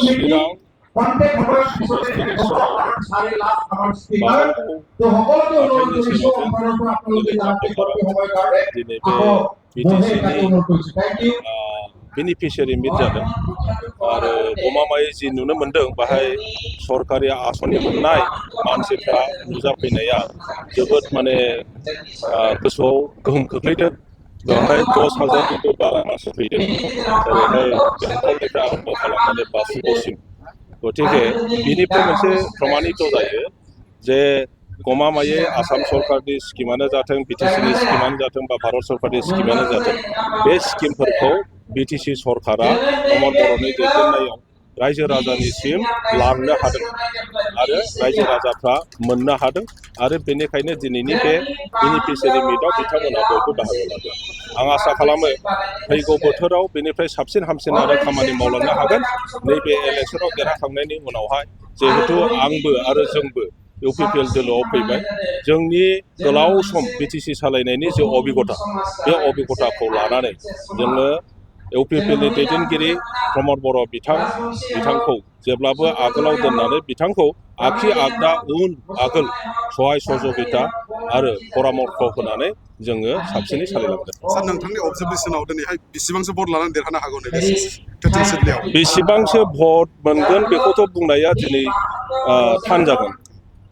চিৰাং दिनै बे बिटिसिनि बेनिफिसियारि मिट जादों आरो गमामायै जि नुनो मोनदों बाहाय सरकारि आसनि मोननाय मानसिफ्रा नुजाफैनाया जोबोद माने गोसोआव गोहोम खोख्लैदों बेवहाय 10,000निबो बारा मानसि फैदों ओरैहाय बेंटलनिफ्राय आरम्भ खालामनानै बासुगावसिम गतिके बिनिफ्राय मोनसे प्रमानित जायो जे गमामायै आसाम सरकारनि स्किमानो जाथों बिटिसिनि स्किमानो जाथों बा भारत सरकारनि स्किमानो जाथों बे स्किमफोरखौ बिटिसि सरकारा प्रमद बर'नि दैदेननायाव रायजो राजानिसिम लांनो हादों आरो रायजो राजाफ्रा मोननो हादों आरो बेनिखायनो दिनैनि बे बेनिफिसियारि मिटआव बिथांमोना बयबो बाहागो लादों आं आसा खालामो फैगौ बोथोराव बेनिफ्राय साबसिन हामसिन आरो खामानि मावलांनो हागोन नैबे इलेक्सनाव देरहाखांनायनि उनावहाय जिहेतु आंबो आरो जोंबो इउपिपिएल दोलोआव फैबाय जोंनि गोलाव सम बिटिसि सालायनायनि जे अभिगता बे अभिगताखौ लानानै जोङो इउपिपिएलनि दैदेनगिरि प्रमद बर' बिथांखौ जेब्लाबो आगोलाव दोननानै बिथांखौ आखि आगदा उन आगोल सहाय सहযোगिता आरो परामर्श होनानै जोङो साबसिनै सालायलांगोन। सार नोंथांनि अबजारभेशनाव दिनैहाय बेसेबांसो भट लानानै देरहानो हागौ नैबे थोथिं सिदलियाव बेसेबांसो भट मोनगोन बेखौथ' बुंनाया दिनै थान जागोन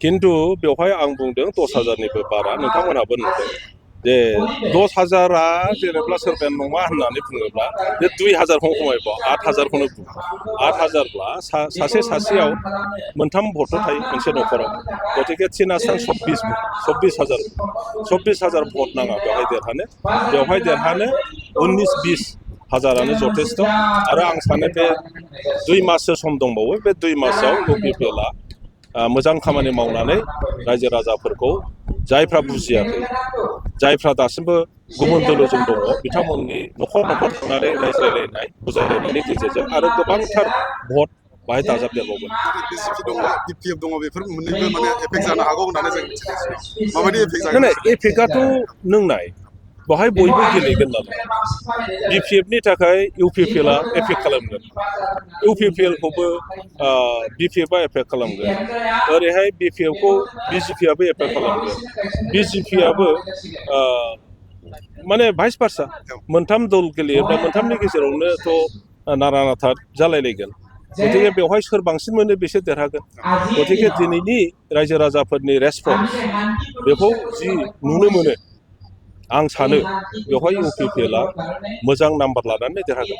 किन्तु बेवहाय आं बुंदों 10,000निबो बारा नोंथांमोनहाबो नुदों जे 10,000आ जेनेबा सोरबाया नङा होननानै बुङोब्ला जे 2,000खौ खमायबाव 8,000खौनो बुं 8,000ब्ला सासे सासेयाव मोनथाम भट थायो मोनसे न'खराव गतिके 24,000 भट नाङा बेवहाय देरहानो 19-20 हाजारानो जथेस्थ आरो आं सानो बे 2 माससो सम दंबावो बे 2 मासाव इउपिपिएलआ मोजां खामानि मावनानै रायजो राजाफोरखौ जायफ्रा बुजियाखै जायफ्रा दासिमबो गुबुन दोलोजों दङ बिथांमोननि न'खर थांनानै रायज्लायलायनाय बुजायलायनायनि गेजेरजों आरो गोबांथार भट बाहाय दाजाबदेरबावगोन बिजेपि दङ बिपिएफ दङ बेफोर मोननैबो माने एफेक्ट जानो हागौ होननानै जों मिथिगासिनो माबायदि एफेक्ट जागोन एफेक्टआथ' नों नाय बाहाय बयबो गेलेगोन नालाय बिपिएफनि थाखाय इउपिपिएलआ एफेक्ट खालामगोन इउपिपिएलखौबो बिपिएफआ एफेक्ट खालामगोन ओरैहाय बिपिएफखौ बिजेपिआबो एफेक्ट खालामगोन बिजेपिआबो माने भाइस भार्सा मोनथाम दल गेलेयोब्ला मोनथामनि गेजेरावनोथ' नारा नाथा जालायलायगोन गतिके बेवहाय सोर बांसिन मोनो बिसोर देरहागोन गतिके दिनैनि रायजो राजाफोरनि रेसपन्स बेखौ जि नुनो मोनो आं सानो बेवहाय इउपिपिएलआ मोजां नाम्बार लानानै देरहागोन।